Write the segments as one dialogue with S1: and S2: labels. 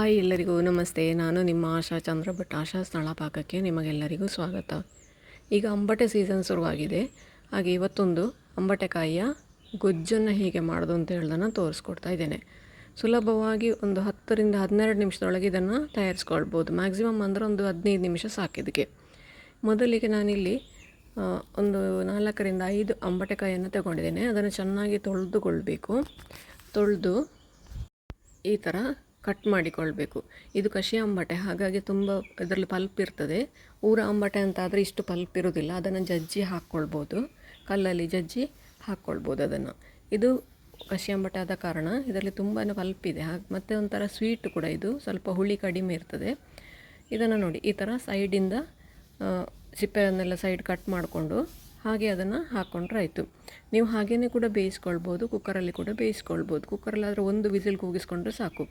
S1: Hi ಎಲ್ಲರಿಗೂ ನಮಸ್ತೆ. ನಾನು ನಿಮ್ಮ ಆಶಾ ಚಂದ್ರ ಭಟ್. ಆಶಾ ಸ್ಥಳ ಪಾಕಕ್ಕೆ ನಿಮಗೆಲ್ಲರಿಗೂ ಸ್ವಾಗತ. ಈಗ ಅಂಬಟೆ ಸೀಸನ್ ಶುರುವಾಗಿದೆ. ಹಾಗೆ ಇವತ್ತೊಂದು ಅಂಬಟೆಕಾಯಿಯ ಗೊಜ್ಜನ್ನು ಹೇಗೆ ಮಾಡೋದು ಅಂತ ಹೇಳೋದನ್ನು ತೋರಿಸ್ಕೊಡ್ತಾ ಇದ್ದೇನೆ. ಸುಲಭವಾಗಿ ಒಂದು 10 ರಿಂದ 12 ನಿಮಿಷದೊಳಗೆ ಇದನ್ನು ತಯಾರಿಸ್ಕೊಳ್ಬೋದು. ಮ್ಯಾಕ್ಸಿಮಮ್ ಅಂದರೆ ಒಂದು 15 ನಿಮಿಷ ಸಾಕಿದ್ದಕ್ಕೆ. ಮೊದಲಿಗೆ ನಾನಿಲ್ಲಿ ಒಂದು 4 ರಿಂದ 5 ಅಂಬಟೆಕಾಯಿಯನ್ನು ತಗೊಂಡಿದ್ದೇನೆ. ಅದನ್ನು ಚೆನ್ನಾಗಿ ತೊಳೆದು ಈ ಥರ ಕಟ್ ಮಾಡಿಕೊಳ್ಬೇಕು. ಇದು ಕಷಿ ಅಂಬಟೆ, ಹಾಗಾಗಿ ತುಂಬ ಇದರಲ್ಲಿ ಪಲ್ಪ್ ಇರ್ತದೆ. ಊರ ಅಂಬಟೆ ಅಂತ ಆದರೆ ಇಷ್ಟು ಪಲ್ಪ್ ಇರೋದಿಲ್ಲ. ಅದನ್ನು ಜಜ್ಜಿ ಹಾಕ್ಕೊಳ್ಬೋದು, ಕಲ್ಲಲ್ಲಿ ಜಜ್ಜಿ ಹಾಕ್ಕೊಳ್ಬೋದು ಅದನ್ನು. ಇದು ಕಷಿ ಅಂಬಟೆ ಆದ ಕಾರಣ ಇದರಲ್ಲಿ ತುಂಬಾ ಪಲ್ಪ್ ಇದೆ. ಮತ್ತು ಒಂಥರ ಸ್ವೀಟ್ ಕೂಡ, ಇದು ಸ್ವಲ್ಪ ಹುಳಿ ಕಡಿಮೆ ಇರ್ತದೆ. ಇದನ್ನು ನೋಡಿ, ಈ ಥರ ಸೈಡಿಂದ ಸಿಪ್ಪೆಯನ್ನೆಲ್ಲ ಸೈಡ್ ಕಟ್ ಮಾಡಿಕೊಂಡು ಹಾಗೆ ಅದನ್ನು ಹಾಕ್ಕೊಂಡ್ರೆ ಆಯಿತು. ನೀವು ಹಾಗೆಯೇ ಕೂಡ ಬೇಯಿಸ್ಕೊಳ್ಬೋದು, ಕುಕ್ಕರಲ್ಲಿ ಕೂಡ ಬೇಯಿಸ್ಕೊಳ್ಬೋದು. ಕುಕ್ಕರಲ್ಲಾದರೆ ಒಂದು ವಿಸಿಲ್ ಕೂಗಿಸ್ಕೊಂಡ್ರೆ ಸಾಕು.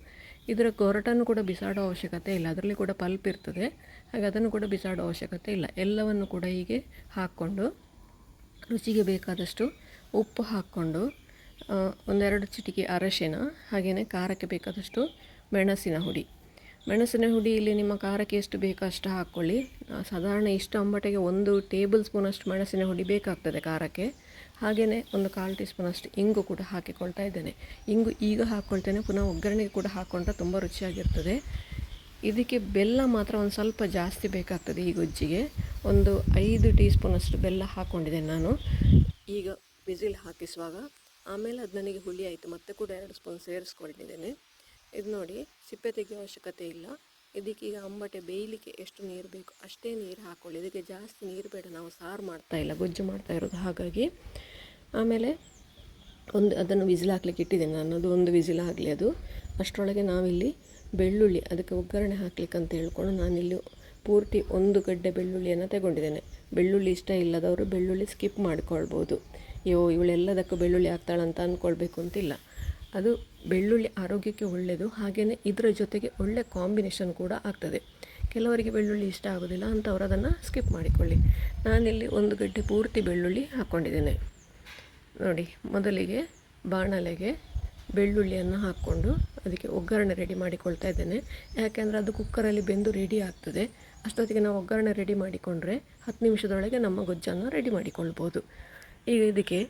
S1: ಇದರ ಗೊರಟನ್ನು ಕೂಡ ಬಿಸಾಡೋ ಅವಶ್ಯಕತೆ ಇಲ್ಲ, ಅದರಲ್ಲಿ ಕೂಡ ಪಲ್ಪ್ ಇರ್ತದೆ. ಹಾಗೆ ಅದನ್ನು ಕೂಡ ಬಿಸಾಡೋ ಅವಶ್ಯಕತೆ ಇಲ್ಲ. ಎಲ್ಲವನ್ನು ಕೂಡ ಹೀಗೆ ಹಾಕ್ಕೊಂಡು ರುಚಿಗೆ ಬೇಕಾದಷ್ಟು ಉಪ್ಪು ಹಾಕ್ಕೊಂಡು, 1-2 ಚಿಟಿಕೆ ಅರಶಿನ, ಹಾಗೆಯೇ ಖಾರಕ್ಕೆ ಬೇಕಾದಷ್ಟು ಮೆಣಸಿನ ಹುಡಿ ಇಲ್ಲಿ ನಿಮ್ಮ ಖಾರಕ್ಕೆ ಎಷ್ಟು ಬೇಕೋ ಅಷ್ಟು ಹಾಕ್ಕೊಳ್ಳಿ. ಸಾಧಾರಣ ಇಷ್ಟು ಅಂಬಟೆಗೆ 1 ಟೇಬಲ್ ಸ್ಪೂನಷ್ಟು ಮೆಣಸಿನ ಹುಡಿ ಬೇಕಾಗ್ತದೆ ಖಾರಕ್ಕೆ. ಹಾಗೆಯೇ ಒಂದು 1/4 ಟೀ ಸ್ಪೂನಷ್ಟು ಇಂಗು ಕೂಡ ಹಾಕಿಕೊಳ್ತಾ ಇದ್ದೇನೆ. ಇಂಗು ಈಗ ಹಾಕ್ಕೊಳ್ತೇನೆ, ಪುನಃ ಒಗ್ಗರಣೆಗೆ ಕೂಡ ಹಾಕ್ಕೊಂಡ್ರೆ ತುಂಬ ರುಚಿಯಾಗಿರ್ತದೆ. ಇದಕ್ಕೆ ಬೆಲ್ಲ ಮಾತ್ರ ಒಂದು ಸ್ವಲ್ಪ ಜಾಸ್ತಿ ಬೇಕಾಗ್ತದೆ. ಈ ಗೊಜ್ಜಿಗೆ ಒಂದು 5 ಟೀ ಸ್ಪೂನಷ್ಟು ಬೆಲ್ಲ ಹಾಕ್ಕೊಂಡಿದ್ದೇನೆ ನಾನು ಈಗ ವಿಸಿಲ್ ಹಾಕಿಸುವಾಗ. ಆಮೇಲೆ ಅದು ನನಗೆ ಹುಳಿ ಆಯಿತು, ಮತ್ತೆ ಕೂಡ 2 ಸ್ಪೂನ್ ಸೇರಿಸ್ಕೊಂಡಿದ್ದೇನೆ. ಇದು ನೋಡಿ, ಸಿಪ್ಪೆ ತೆಗೆಯೋ ಅವಶ್ಯಕತೆ ಇಲ್ಲ. ಇದಕ್ಕೀಗ ಅಂಬಟೆ ಬೇಯಲಿಕ್ಕೆ ಎಷ್ಟು ನೀರು ಬೇಕು ಅಷ್ಟೇ ನೀರು ಹಾಕ್ಕೊಳ್ಳಿ. ಇದಕ್ಕೆ ಜಾಸ್ತಿ ನೀರು ಬೇಡ, ನಾವು ಸಾರು ಮಾಡ್ತಾ ಇಲ್ಲ, ಗೊಜ್ಜು ಮಾಡ್ತಾ ಇರೋದು. ಹಾಗಾಗಿ ಆಮೇಲೆ ಅದನ್ನು ವಿಸಿಲ್ ಹಾಕ್ಲಿಕ್ಕೆ ಇಟ್ಟಿದ್ದೇನೆ ನಾನು. ಅದು 1 ವಿಸಿಲ್ ಆಗಲಿ. ಅದು ಅಷ್ಟರೊಳಗೆ ನಾವಿಲ್ಲಿ ಬೆಳ್ಳುಳ್ಳಿ, ಅದಕ್ಕೆ ಒಗ್ಗರಣೆ ಹಾಕ್ಲಿಕ್ಕೆ ಅಂತ ಹೇಳ್ಕೊಂಡು ನಾನಿಲ್ಲಿ ಪೂರ್ತಿ 1 ಗಡ್ಡೆ ಬೆಳ್ಳುಳ್ಳಿಯನ್ನು ತಗೊಂಡಿದ್ದೇನೆ. ಬೆಳ್ಳುಳ್ಳಿ ಇಷ್ಟ ಇಲ್ಲದವರು ಬೆಳ್ಳುಳ್ಳಿ ಸ್ಕಿಪ್ ಮಾಡ್ಕೊಳ್ಬೋದು. ಇವಳೆಲ್ಲದಕ್ಕೂ ಬೆಳ್ಳುಳ್ಳಿ ಹಾಕ್ತಾಳಂತ ಅಂದ್ಕೊಳ್ಬೇಕು ಅಂತಿಲ್ಲ. ಅದು ಬೆಳ್ಳುಳ್ಳಿ ಆರೋಗ್ಯಕ್ಕೆ ಒಳ್ಳೆಯದು. ಹಾಗೆಯೇ ಇದರ ಜೊತೆಗೆ ಒಳ್ಳೆ ಕಾಂಬಿನೇಷನ್ ಕೂಡ ಆಗ್ತದೆ. ಕೆಲವರಿಗೆ ಬೆಳ್ಳುಳ್ಳಿ ಇಷ್ಟ ಆಗೋದಿಲ್ಲ ಅಂಥವ್ರು ಅದನ್ನು ಸ್ಕಿಪ್ ಮಾಡಿಕೊಳ್ಳಿ. ನಾನಿಲ್ಲಿ 1 ಗಡ್ಡೆ ಪೂರ್ತಿ ಬೆಳ್ಳುಳ್ಳಿ ಹಾಕ್ಕೊಂಡಿದ್ದೇನೆ. ನೋಡಿ, ಮೊದಲಿಗೆ ಬಾಣಲೆಗೆ ಬೆಳ್ಳುಳ್ಳಿಯನ್ನು ಹಾಕ್ಕೊಂಡು ಅದಕ್ಕೆ ಒಗ್ಗರಣೆ ರೆಡಿ ಮಾಡಿಕೊಳ್ತಾ ಇದ್ದೇನೆ. ಯಾಕೆಂದರೆ ಅದು ಕುಕ್ಕರಲ್ಲಿ ಬೆಂದು ರೆಡಿ ಆಗ್ತದೆ. ಅಷ್ಟೊತ್ತಿಗೆ ನಾವು ಒಗ್ಗರಣೆ ರೆಡಿ ಮಾಡಿಕೊಂಡ್ರೆ 10 ನಿಮಿಷದೊಳಗೆ ನಮ್ಮ ಗೊಜ್ಜನ್ನು ರೆಡಿ ಮಾಡಿಕೊಳ್ಬೋದು. ಈಗ ಇದಕ್ಕೆ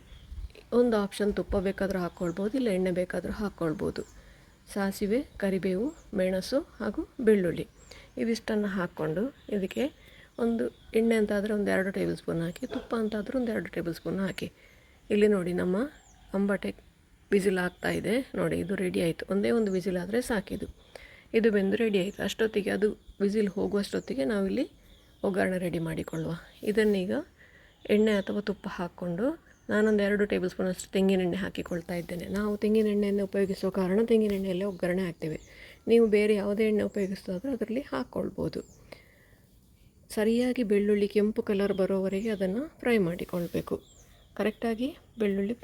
S1: ಒಂದು ಆಪ್ಷನ್, ತುಪ್ಪ ಬೇಕಾದರೂ ಹಾಕ್ಕೊಳ್ಬೋದು, ಇಲ್ಲ ಎಣ್ಣೆ ಬೇಕಾದರೂ ಹಾಕ್ಕೊಳ್ಬೋದು. ಸಾಸಿವೆ, ಕರಿಬೇವು, ಮೆಣಸು ಹಾಗೂ ಬೆಳ್ಳುಳ್ಳಿ ಇವಿಷ್ಟನ್ನು ಹಾಕ್ಕೊಂಡು ಇದಕ್ಕೆ ಒಂದು ಎಣ್ಣೆ ಅಂತಾದರೆ 1-2 ಟೇಬಲ್ ಸ್ಪೂನ್ ಹಾಕಿ, ತುಪ್ಪ ಅಂತಾದರೂ 1-2 ಟೇಬಲ್ ಸ್ಪೂನ್ ಹಾಕಿ. ಇಲ್ಲಿ ನೋಡಿ, ನಮ್ಮ ಅಂಬಟೆ ವಿಸಿಲ್ ಆಗ್ತಾ ಇದೆ. ನೋಡಿ, ಇದು ರೆಡಿ ಆಯಿತು. ಒಂದೇ ಒಂದು ವಿಸಿಲ್ ಆದರೆ ಸಾಕಿದು. ಇದು ಬೆಂದು ರೆಡಿ ಆಯಿತು. ಅಷ್ಟೊತ್ತಿಗೆ ಅದು ವಿಸಿಲ್ ಹೋಗುವಷ್ಟೊತ್ತಿಗೆ ನಾವಿಲ್ಲಿ ಒಗ್ಗರಣೆ ರೆಡಿ ಮಾಡಿಕೊಳ್ಳುವ. ಇದನ್ನೀಗ ಎಣ್ಣೆ ಅಥವಾ ತುಪ್ಪ ಹಾಕ್ಕೊಂಡು ನಾನೊಂದು 2 ಟೇಬಲ್ ಸ್ಪೂನಷ್ಟು ತೆಂಗಿನೆಣ್ಣೆ ಹಾಕಿಕೊಳ್ತಾ ಇದ್ದೇನೆ. ನಾವು ತೆಂಗಿನ ಎಣ್ಣೆಯನ್ನು ಉಪಯೋಗಿಸೋ ಕಾರಣ ತೆಂಗಿನ ಎಣ್ಣೆಯಲ್ಲೇ ಒಗ್ಗರಣೆ ಹಾಕ್ತೇವೆ. ನೀವು ಬೇರೆ ಯಾವುದೇ ಎಣ್ಣೆ ಉಪಯೋಗಿಸೋದಾದರೆ ಅದರಲ್ಲಿ ಹಾಕ್ಕೊಳ್ಬೋದು. ಸರಿಯಾಗಿ ಬೆಳ್ಳುಳ್ಳಿ ಕೆಂಪು ಕಲರ್ ಬರೋವರೆಗೆ ಅದನ್ನು ಫ್ರೈ ಮಾಡಿಕೊಳ್ಬೇಕು. ಕರೆಕ್ಟಾಗಿ ಬೆಳ್ಳುಳ್ಳಿ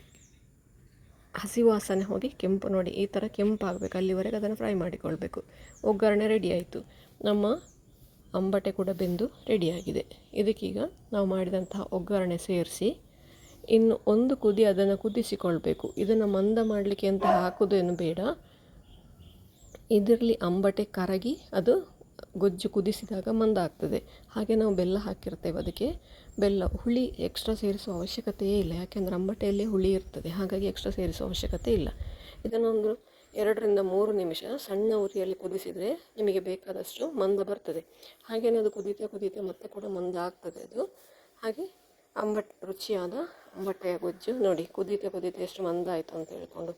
S1: ಹಸಿ ವಾಸನೆ ಹೋಗಿ ಕೆಂಪು, ನೋಡಿ ಈ ಥರ ಕೆಂಪಾಗಬೇಕು, ಅಲ್ಲಿವರೆಗೆ ಅದನ್ನು ಫ್ರೈ ಮಾಡಿಕೊಳ್ಬೇಕು. ಒಗ್ಗರಣೆ ರೆಡಿ ಆಯಿತು. ನಮ್ಮ ಅಂಬಟೆ ಕೂಡ ಬೆಂದು ರೆಡಿಯಾಗಿದೆ. ಇದಕ್ಕೀಗ ನಾವು ಮಾಡಿದಂತಹ ಒಗ್ಗರಣೆ ಸೇರಿಸಿ ಇನ್ನು 1 ಕುದಿ ಅದನ್ನು ಕುದಿಸಿಕೊಳ್ಬೇಕು. ಇದನ್ನು ಮಂದ ಮಾಡಲಿಕ್ಕೆ ಅಂತ ಹಾಕೋದೇನು ಬೇಡ. ಇದರಲ್ಲಿ ಅಂಬಟೆ ಕರಗಿ ಅದು ಗೊಜ್ಜು ಕುದಿಸಿದಾಗ ಮಂದ ಆಗ್ತದೆ. ಹಾಗೆ ನಾವು ಬೆಲ್ಲ ಹಾಕಿರ್ತೇವೆ, ಅದಕ್ಕೆ ಬೆಲ್ಲ ಹುಳಿ ಎಕ್ಸ್ಟ್ರಾ ಸೇರಿಸುವ ಅವಶ್ಯಕತೆಯೇ ಇಲ್ಲ. ಯಾಕೆಂದರೆ ಅಂಬಟೆಯಲ್ಲೇ ಹುಳಿ ಇರ್ತದೆ, ಹಾಗಾಗಿ ಎಕ್ಸ್ಟ್ರಾ ಸೇರಿಸುವ ಅವಶ್ಯಕತೆ ಇಲ್ಲ. ಇದನ್ನೊಂದು 2 ರಿಂದ 3 ನಿಮಿಷ ಸಣ್ಣ ಉರಿಯಲ್ಲಿ ಕುದಿಸಿದರೆ ನಿಮಗೆ ಬೇಕಾದಷ್ಟು ಮಂದ ಬರ್ತದೆ. ಹಾಗೆಯೇ ಅದು ಕುದೀತಾ ಮತ್ತೆ ಕೂಡ ಮಂದ ಆಗ್ತದೆ ಅದು. ಹಾಗೆ ರುಚಿಯಾದ ಅಂಬಟೆಯ ಗೊಜ್ಜು ನೋಡಿ, ಕುದೀತಾ ಎಷ್ಟು ಮಂದ ಆಯಿತು ಅಂತ ಹೇಳ್ಕೊಂಡು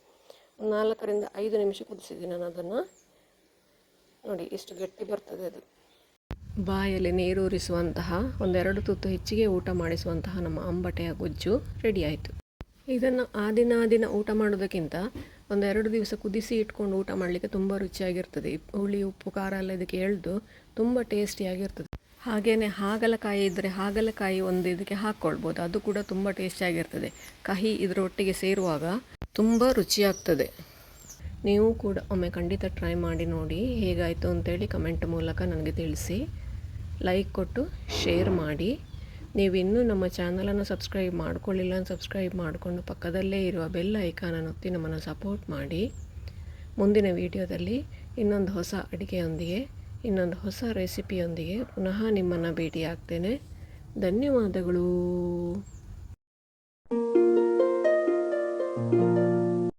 S1: 4 ರಿಂದ 5 ನಿಮಿಷ ಕುದಿಸಿದ್ದೀನಿ ನಾನು ಅದನ್ನು. ನೋಡಿ, ಎಷ್ಟು ಗಟ್ಟಿ ಬರ್ತದೆ ಅದು. ಬಾಯಲ್ಲಿ ನೀರೂರಿಸುವಂತಹ 1-2 ತುತ್ತು ಹೆಚ್ಚಿಗೆ ಊಟ ಮಾಡಿಸುವಂತಹ ನಮ್ಮ ಅಂಬಟೆಯ ಗೊಜ್ಜು ರೆಡಿ ಆಯಿತು. ಇದನ್ನು ಆ ದಿನ ಊಟ ಮಾಡೋದಕ್ಕಿಂತ 1-2 ದಿವಸ ಕುದಿಸಿ ಇಟ್ಕೊಂಡು ಊಟ ಮಾಡಲಿಕ್ಕೆ ತುಂಬ ರುಚಿಯಾಗಿರ್ತದೆ. ಹುಳಿ, ಉಪ್ಪು, ಖಾರ ಎಲ್ಲ ಇದಕ್ಕೆ ಎಳೆದು ತುಂಬ ಟೇಸ್ಟಿಯಾಗಿರ್ತದೆ. ಹಾಗೆಯೇ ಹಾಗಲಕಾಯಿ ಇದ್ದರೆ ಹಾಗಲಕಾಯಿ ಒಂದು ಇದಕ್ಕೆ ಹಾಕ್ಕೊಳ್ಬೋದು, ಅದು ಕೂಡ ತುಂಬ ಟೇಸ್ಟಿಯಾಗಿರ್ತದೆ. ಕಹಿ ಇದರೊಟ್ಟಿಗೆ ಸೇರುವಾಗ ತುಂಬ ರುಚಿಯಾಗ್ತದೆ. ನೀವು ಕೂಡ ಒಮ್ಮೆ ಖಂಡಿತ ಟ್ರೈ ಮಾಡಿ ನೋಡಿ, ಹೇಗಾಯಿತು ಅಂತೇಳಿ ಕಮೆಂಟ್ ಮೂಲಕ ನನಗೆ ತಿಳಿಸಿ. ಲೈಕ್ ಕೊಟ್ಟು ಶೇರ್ ಮಾಡಿ. ನೀವು ಇನ್ನೂ ನಮ್ಮ ಚಾನಲನ್ನು ಸಬ್ಸ್ಕ್ರೈಬ್ ಮಾಡ್ಕೊಳ್ಳಿಲ್ಲ, ಸಬ್ಸ್ಕ್ರೈಬ್ ಮಾಡಿಕೊಂಡು ಪಕ್ಕದಲ್ಲೇ ಇರುವ ಬೆಲ್ ಐಕಾನನ್ನು ಒತ್ತಿ ನಮ್ಮನ್ನು ಸಪೋರ್ಟ್ ಮಾಡಿ. ಮುಂದಿನ ವಿಡಿಯೋದಲ್ಲಿ ಇನ್ನೊಂದು ಹೊಸ ಅಡುಗೆಯೊಂದಿಗೆ, ಇನ್ನೊಂದು ಹೊಸ ರೆಸಿಪಿಯೊಂದಿಗೆ ಪುನಃ ನಿಮ್ಮನ್ನು ಭೇಟಿಯಾಗ್ತೇನೆ. ಧನ್ಯವಾದಗಳು.